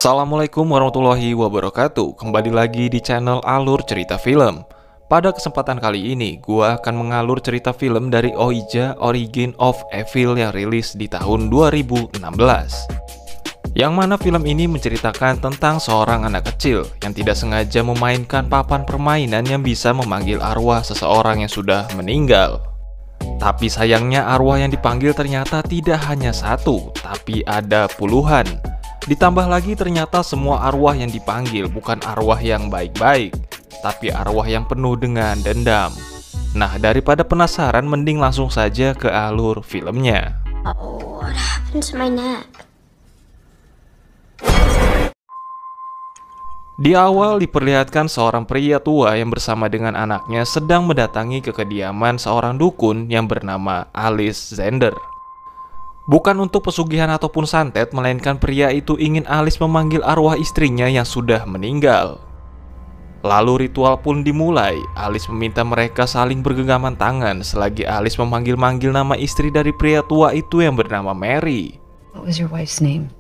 Assalamualaikum warahmatullahi wabarakatuh. Kembali lagi di channel Alur Cerita Film. Pada kesempatan kali ini, gua akan mengalur cerita film dari Ouija Origin of Evil yang rilis di tahun 2016. Yang mana film ini menceritakan tentang seorang anak kecil yang tidak sengaja memainkan papan permainan yang bisa memanggil arwah seseorang yang sudah meninggal. Tapi sayangnya arwah yang dipanggil ternyata tidak hanya satu, tapi ada puluhan. Ditambah lagi ternyata semua arwah yang dipanggil bukan arwah yang baik-baik, tapi arwah yang penuh dengan dendam. Nah, daripada penasaran, mending langsung saja ke alur filmnya. Oh, what happened to my neck? Di awal diperlihatkan seorang pria tua yang bersama dengan anaknya sedang mendatangi ke kediaman seorang dukun yang bernama Alice Zender. Bukan untuk pesugihan ataupun santet, melainkan pria itu ingin Alice memanggil arwah istrinya yang sudah meninggal. Lalu ritual pun dimulai. Alice meminta mereka saling bergenggaman tangan selagi Alice memanggil-manggil nama istri dari pria tua itu yang bernama Mary. What was your wife's name?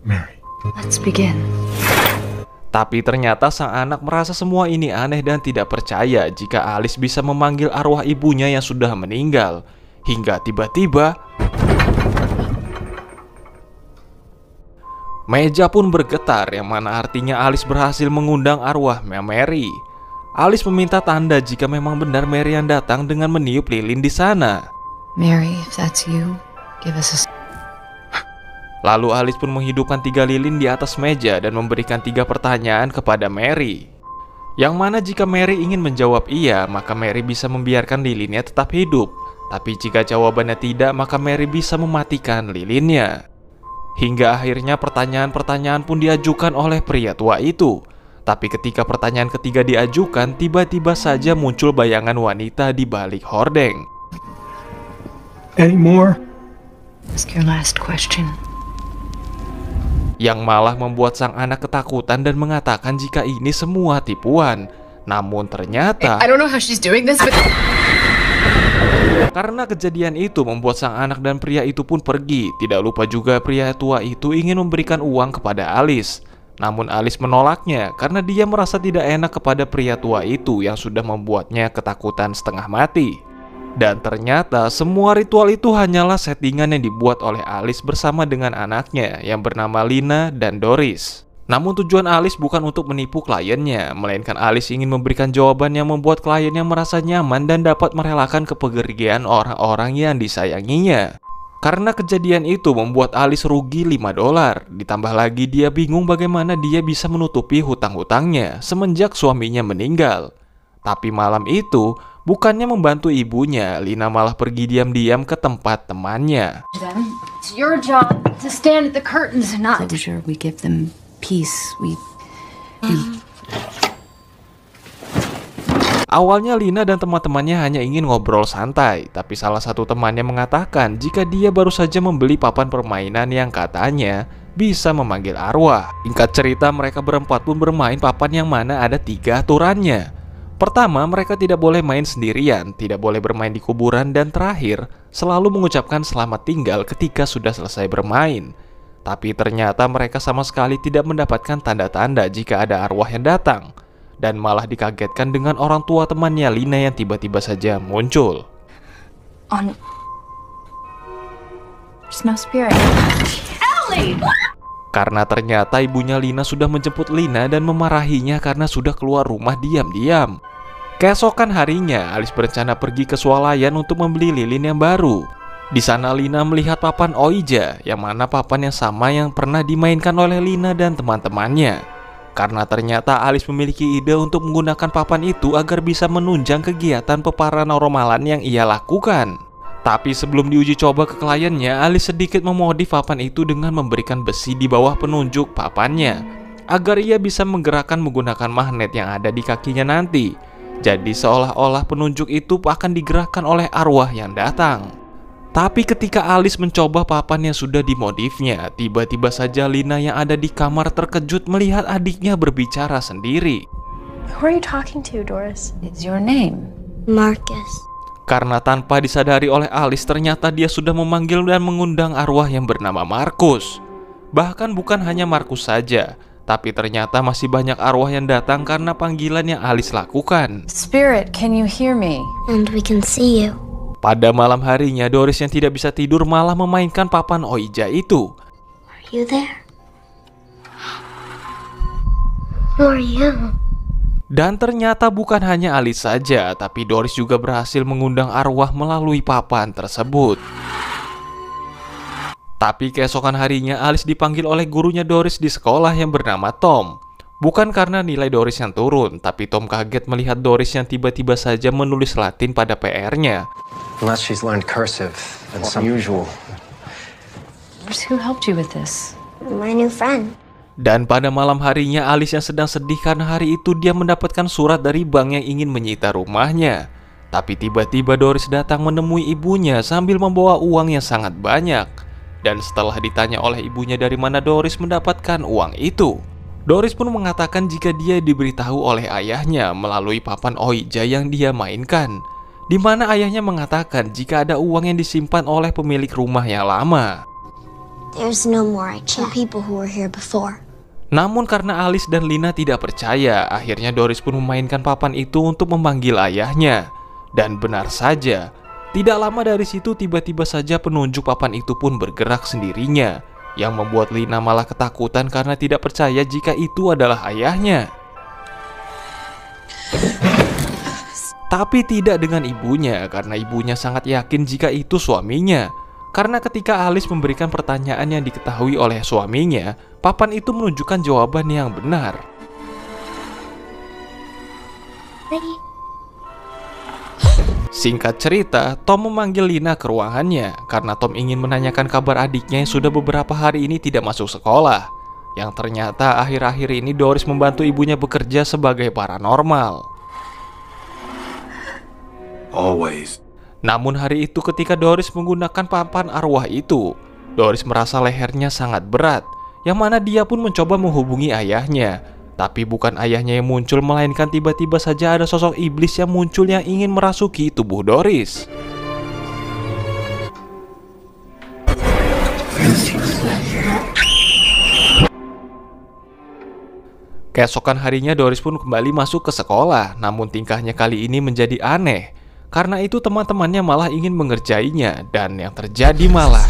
Mary. Let's begin. Tapi ternyata sang anak merasa semua ini aneh dan tidak percaya jika Alice bisa memanggil arwah ibunya yang sudah meninggal. Hingga tiba-tiba meja pun bergetar, yang mana artinya Alice berhasil mengundang arwah Mary. Alice meminta tanda jika memang benar Mary yang datang dengan meniup lilin di sana. Mary, if that's you, give us a... Lalu Alice pun menghidupkan 3 lilin di atas meja dan memberikan 3 pertanyaan kepada Mary. Yang mana jika Mary ingin menjawab iya, maka Mary bisa membiarkan lilinnya tetap hidup. Tapi jika jawabannya tidak, maka Mary bisa mematikan lilinnya. Hingga akhirnya pertanyaan-pertanyaan pun diajukan oleh pria tua itu. Tapi ketika pertanyaan ketiga diajukan, tiba-tiba saja muncul bayangan wanita di balik hordeng. Any more? Ask your last question. Yang malah membuat sang anak ketakutan dan mengatakan jika ini semua tipuan. Namun ternyata I don't know how she's doing this, but... Karena kejadian itu membuat sang anak dan pria itu pun pergi. Tidak lupa juga pria tua itu ingin memberikan uang kepada Alice. Namun Alice menolaknya karena dia merasa tidak enak kepada pria tua itu yang sudah membuatnya ketakutan setengah mati. Dan ternyata semua ritual itu hanyalah settingan yang dibuat oleh Alice bersama dengan anaknya yang bernama Lina dan Doris. Namun tujuan Alice bukan untuk menipu kliennya, melainkan Alice ingin memberikan jawaban yang membuat kliennya merasa nyaman dan dapat merelakan kepergian orang-orang yang disayanginya. Karena kejadian itu membuat Alice rugi $5. Ditambah lagi dia bingung bagaimana dia bisa menutupi hutang-hutangnya semenjak suaminya meninggal. Tapi malam itu, bukannya membantu ibunya, Lina malah pergi diam-diam ke tempat temannya. It's your job to stand at the curtains and not... Closure, we give them peace, we... Awalnya Lina dan teman-temannya hanya ingin ngobrol santai, tapi salah satu temannya mengatakan jika dia baru saja membeli papan permainan yang katanya bisa memanggil arwah. Singkat cerita, mereka berempat pun bermain papan yang mana ada 3 aturannya. Pertama, mereka tidak boleh main sendirian, tidak boleh bermain di kuburan, dan terakhir, selalu mengucapkan selamat tinggal ketika sudah selesai bermain. Tapi ternyata mereka sama sekali tidak mendapatkan tanda-tanda jika ada arwah yang datang. Dan malah dikagetkan dengan orang tua temannya Lina yang tiba-tiba saja muncul. There's no spirit. Ellie! Karena ternyata ibunya Lina sudah menjemput Lina dan memarahinya karena sudah keluar rumah diam-diam. Keesokan harinya, Alice berencana pergi ke swalayan untuk membeli lilin yang baru. Di sana Lina melihat papan Ouija, yang mana papan yang sama yang pernah dimainkan oleh Lina dan teman-temannya. Karena ternyata Alice memiliki ide untuk menggunakan papan itu agar bisa menunjang kegiatan peparanormalan yang ia lakukan. Tapi sebelum diuji coba ke kliennya, Alice sedikit memodif papan itu dengan memberikan besi di bawah penunjuk papannya, agar ia bisa menggerakkan menggunakan magnet yang ada di kakinya nanti. Jadi seolah-olah penunjuk itu akan digerakkan oleh arwah yang datang. Tapi ketika Alice mencoba papan yang sudah dimodifnya, tiba-tiba saja Lina yang ada di kamar terkejut melihat adiknya berbicara sendiri. Who are you talking to, Doris? It's your name. Marcus. Karena tanpa disadari oleh Alice, ternyata dia sudah memanggil dan mengundang arwah yang bernama Marcus. Bahkan bukan hanya Marcus saja, Tapi ternyata masih banyak arwah yang datang karena panggilan yang Alice lakukan. Spirit, can you hear me? And we can see you. Pada malam harinya, Doris yang tidak bisa tidur malah memainkan papan Ouija itu. Are you there? Who are you? Dan ternyata bukan hanya Alice saja, tapi Doris juga berhasil mengundang arwah melalui papan tersebut. Tapi keesokan harinya Alice dipanggil oleh gurunya Doris di sekolah yang bernama Tom. Bukan karena nilai Doris yang turun, tapi Tom kaget melihat Doris yang tiba-tiba saja menulis Latin pada PR-nya. Unless she's learned cursive and some usual. Who helped you with this? My new friend. Dan pada malam harinya Alice yang sedang sedih karena hari itu dia mendapatkan surat dari bank yang ingin menyita rumahnya. Tapi tiba-tiba Doris datang menemui ibunya sambil membawa uang yang sangat banyak. Dan setelah ditanya oleh ibunya dari mana Doris mendapatkan uang itu, Doris pun mengatakan jika dia diberitahu oleh ayahnya melalui papan Ouija yang dia mainkan, di mana ayahnya mengatakan jika ada uang yang disimpan oleh pemilik rumah yang lama. There's no more. I checked people who were here before. Namun karena Alice dan Lina tidak percaya, akhirnya Doris pun memainkan papan itu untuk memanggil ayahnya. Dan benar saja, tidak lama dari situ tiba-tiba saja penunjuk papan itu pun bergerak sendirinya, yang membuat Lina malah ketakutan karena tidak percaya jika itu adalah ayahnya. Tapi tidak dengan ibunya, karena ibunya sangat yakin jika itu suaminya. Karena ketika Alice memberikan pertanyaan yang diketahui oleh suaminya, papan itu menunjukkan jawaban yang benar. Singkat cerita, Tom memanggil Lina ke ruangannya karena Tom ingin menanyakan kabar adiknya yang sudah beberapa hari ini tidak masuk sekolah. Yang ternyata akhir-akhir ini Doris membantu ibunya bekerja sebagai paranormal. Always. Namun hari itu ketika Doris menggunakan papan arwah itu, Doris merasa lehernya sangat berat, yang mana dia pun mencoba menghubungi ayahnya. Tapi bukan ayahnya yang muncul, melainkan tiba-tiba saja ada sosok iblis yang muncul yang ingin merasuki tubuh Doris. Keesokan harinya Doris pun kembali masuk ke sekolah, namun tingkahnya kali ini menjadi aneh. Karena itu teman-temannya malah ingin mengerjainya, dan yang terjadi malah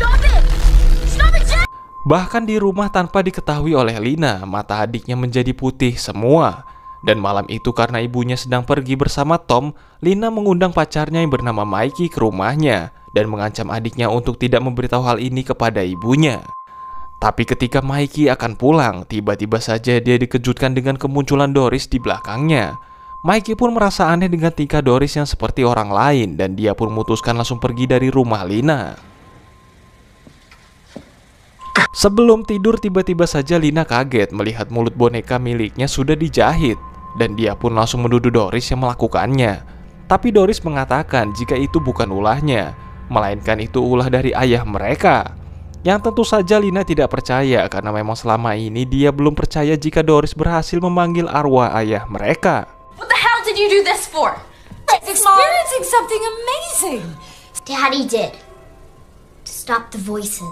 bahkan di rumah tanpa diketahui oleh Lina, mata adiknya menjadi putih semua. Dan malam itu karena ibunya sedang pergi bersama Tom, Lina mengundang pacarnya yang bernama Mikey ke rumahnya dan mengancam adiknya untuk tidak memberitahu hal ini kepada ibunya. Tapi ketika Mikey akan pulang, tiba-tiba saja dia dikejutkan dengan kemunculan Doris di belakangnya. Mikey pun merasa aneh dengan tingkah Doris yang seperti orang lain, dan dia pun memutuskan langsung pergi dari rumah Lina. Sebelum tidur tiba-tiba saja Lina kaget melihat mulut boneka miliknya sudah dijahit, dan dia pun langsung menuduh Doris yang melakukannya. Tapi Doris mengatakan jika itu bukan ulahnya, melainkan itu ulah dari ayah mereka. Yang tentu saja Lina tidak percaya karena memang selama ini dia belum percaya jika Doris berhasil memanggil arwah ayah mereka. What the hell did you do this for? Experiencing something amazing. Daddy did. To stop the voices.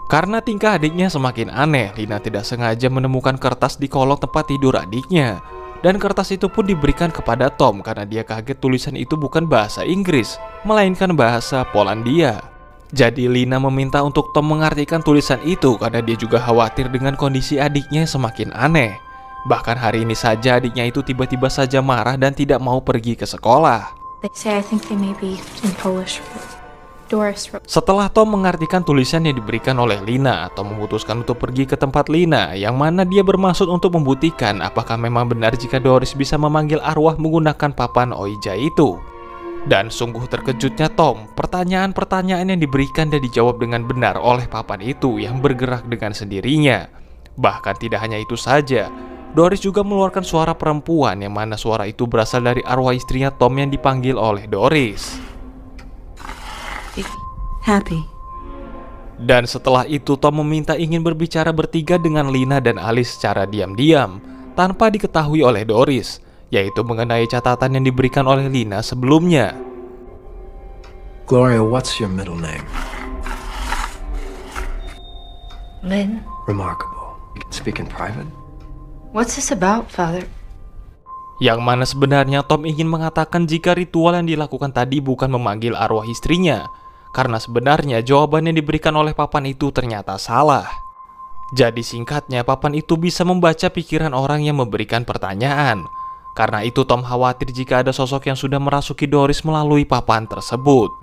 Karena tingkah adiknya semakin aneh, Lina tidak sengaja menemukan kertas di kolong tempat tidur adiknya. Dan kertas itu pun diberikan kepada Tom karena dia kaget tulisan itu bukan bahasa Inggris, melainkan bahasa Polandia. Jadi Lina meminta untuk Tom mengartikan tulisan itu karena dia juga khawatir dengan kondisi adiknya yang semakin aneh. Bahkan hari ini saja adiknya itu tiba-tiba saja marah dan tidak mau pergi ke sekolah. They say I think they may be in Polish. Doris wrote. Setelah Tom mengartikan tulisan yang diberikan oleh Lina, Tom memutuskan untuk pergi ke tempat Lina, yang mana dia bermaksud untuk membuktikan apakah memang benar jika Doris bisa memanggil arwah menggunakan papan Ouija itu. Dan sungguh terkejutnya Tom, pertanyaan-pertanyaan yang diberikan dan dijawab dengan benar oleh papan itu yang bergerak dengan sendirinya. Bahkan tidak hanya itu saja, Doris juga mengeluarkan suara perempuan yang mana suara itu berasal dari arwah istrinya Tom yang dipanggil oleh Doris. Happy. Dan setelah itu Tom meminta ingin berbicara bertiga dengan Lina dan Alice secara diam-diam tanpa diketahui oleh Doris, yaitu mengenai catatan yang diberikan oleh Lina sebelumnya. Gloria, what's your middle name? Lynn? Remarkable. You can speak in private? What's this about, Father? Yang mana sebenarnya Tom ingin mengatakan jika ritual yang dilakukan tadi bukan memanggil arwah istrinya, karena sebenarnya jawaban yang diberikan oleh papan itu ternyata salah. Jadi singkatnya, papan itu bisa membaca pikiran orang yang memberikan pertanyaan. Karena itu Tom khawatir jika ada sosok yang sudah merasuki Doris melalui papan tersebut.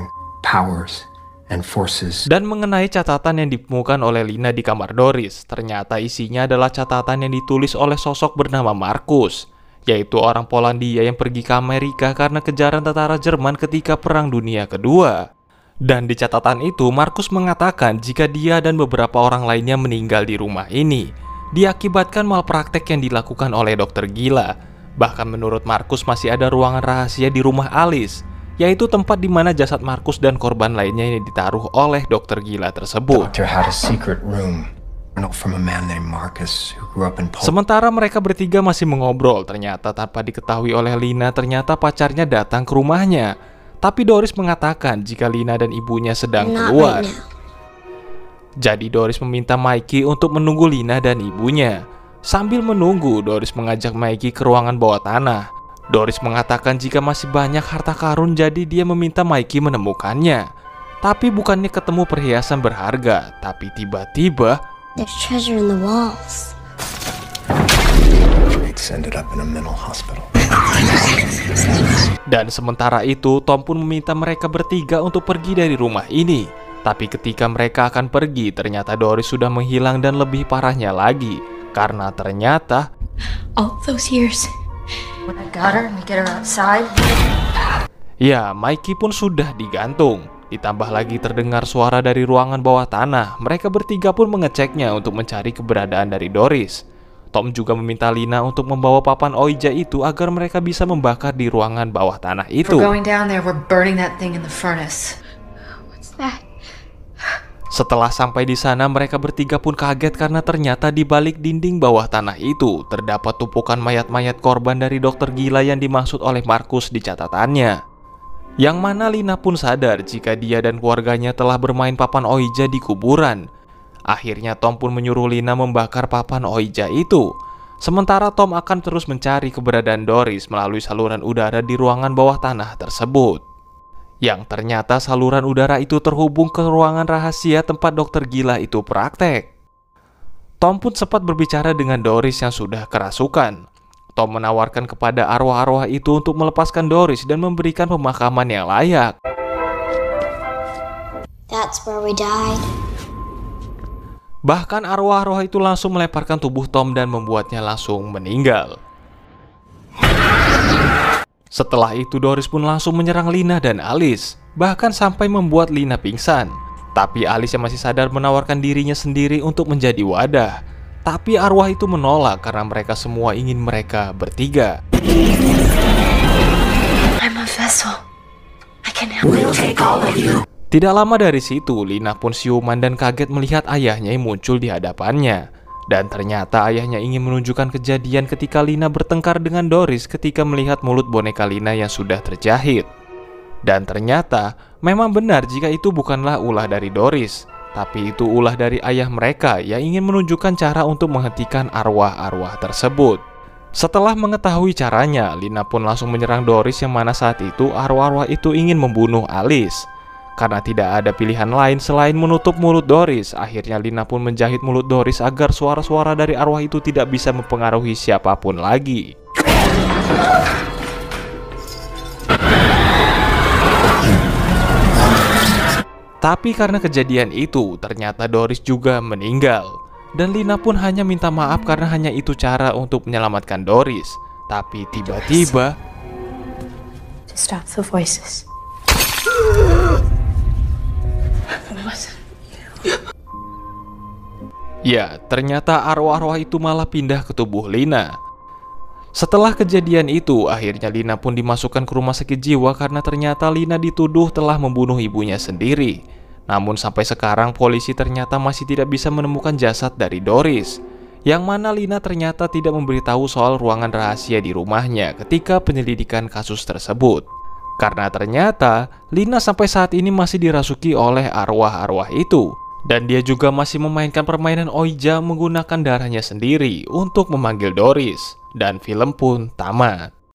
Powers and forces. Dan mengenai catatan yang ditemukan oleh Lina di kamar Doris, ternyata isinya adalah catatan yang ditulis oleh sosok bernama Markus, yaitu orang Polandia yang pergi ke Amerika karena kejaran tentara Jerman ketika Perang Dunia Kedua. Dan di catatan itu, Markus mengatakan jika dia dan beberapa orang lainnya meninggal di rumah ini diakibatkan malpraktek yang dilakukan oleh dokter gila. Bahkan menurut Markus masih ada ruangan rahasia di rumah Alice, yaitu tempat di mana jasad Markus dan korban lainnya yang ditaruh oleh dokter gila tersebut. Doctor had a secret room from a man named Marcus who grew up in Poland. Sementara mereka bertiga masih mengobrol, ternyata tanpa diketahui oleh Lina, ternyata pacarnya datang ke rumahnya. Tapi Doris mengatakan jika Lina dan ibunya sedang keluar. Jadi Doris meminta Mikey untuk menunggu Lina dan ibunya. Sambil menunggu, Doris mengajak Mikey ke ruangan bawah tanah. Doris mengatakan jika masih banyak harta karun, jadi dia meminta Mikey menemukannya. Tapi bukannya ketemu perhiasan berharga, tapi tiba-tiba There's treasure in the walls. It's ended up in a mental hospital. Dan sementara itu, Tom pun meminta mereka bertiga untuk pergi dari rumah ini. Tapi ketika mereka akan pergi, ternyata Doris sudah menghilang dan lebih parahnya lagi. Karena ternyata All those years. When I got her and we get her outside. ya, Mikey pun sudah digantung. Ditambah lagi terdengar suara dari ruangan bawah tanah. Mereka bertiga pun mengeceknya untuk mencari keberadaan dari Doris. Tom juga meminta Lina untuk membawa papan Ouija itu agar mereka bisa membakar di ruangan bawah tanah itu. We're going down there. We're burning that thing in the furnace. What's that? Setelah sampai di sana, mereka bertiga pun kaget karena ternyata di balik dinding bawah tanah itu terdapat tumpukan mayat-mayat korban dari dokter gila yang dimaksud oleh Markus di catatannya. Yang mana Lina pun sadar jika dia dan keluarganya telah bermain papan Ouija di kuburan. Akhirnya Tom pun menyuruh Lina membakar papan Ouija itu. Sementara Tom akan terus mencari keberadaan Doris melalui saluran udara di ruangan bawah tanah tersebut. Yang ternyata saluran udara itu terhubung ke ruangan rahasia tempat dokter gila itu praktek. Tom pun sempat berbicara dengan Doris yang sudah kerasukan. Tom menawarkan kepada arwah-arwah itu untuk melepaskan Doris dan memberikan pemakaman yang layak. That's where we died. Bahkan arwah-arwah itu langsung melemparkan tubuh Tom dan membuatnya langsung meninggal. Setelah itu Doris pun langsung menyerang Lina dan Alice, bahkan sampai membuat Lina pingsan. Tapi Alice yang masih sadar menawarkan dirinya sendiri untuk menjadi wadah. Tapi arwah itu menolak karena mereka semua ingin mereka bertiga. I'm a vessel. I can help you. Tidak lama dari situ, Lina pun siuman dan kaget melihat ayahnya yang muncul di hadapannya. Dan ternyata ayahnya ingin menunjukkan kejadian ketika Lina bertengkar dengan Doris ketika melihat mulut boneka Lina yang sudah terjahit. Dan ternyata memang benar jika itu bukanlah ulah dari Doris, tapi itu ulah dari ayah mereka yang ingin menunjukkan cara untuk menghentikan arwah-arwah tersebut. Setelah mengetahui caranya, Lina pun langsung menyerang Doris yang mana saat itu arwah-arwah itu ingin membunuh Alice. Karena tidak ada pilihan lain selain menutup mulut Doris, akhirnya Lina pun menjahit mulut Doris agar suara-suara dari arwah itu tidak bisa mempengaruhi siapapun lagi. Tapi karena kejadian itu, ternyata Doris juga meninggal. Dan Lina pun hanya minta maaf karena hanya itu cara untuk menyelamatkan Doris. Tapi tiba-tiba To stop the voices. ya, ternyata arwah-arwah itu malah pindah ke tubuh Lina. Setelah kejadian itu, akhirnya Lina pun dimasukkan ke rumah sakit jiwa karena ternyata Lina dituduh telah membunuh ibunya sendiri. Namun sampai sekarang polisi ternyata masih tidak bisa menemukan jasad dari Doris. Yang mana Lina ternyata tidak memberitahu soal ruangan rahasia di rumahnya ketika penyelidikan kasus tersebut. Karena ternyata Lina sampai saat ini masih dirasuki oleh arwah-arwah itu. Dan dia juga masih memainkan permainan Oija menggunakan darahnya sendiri untuk memanggil Doris. Dan film pun tamat.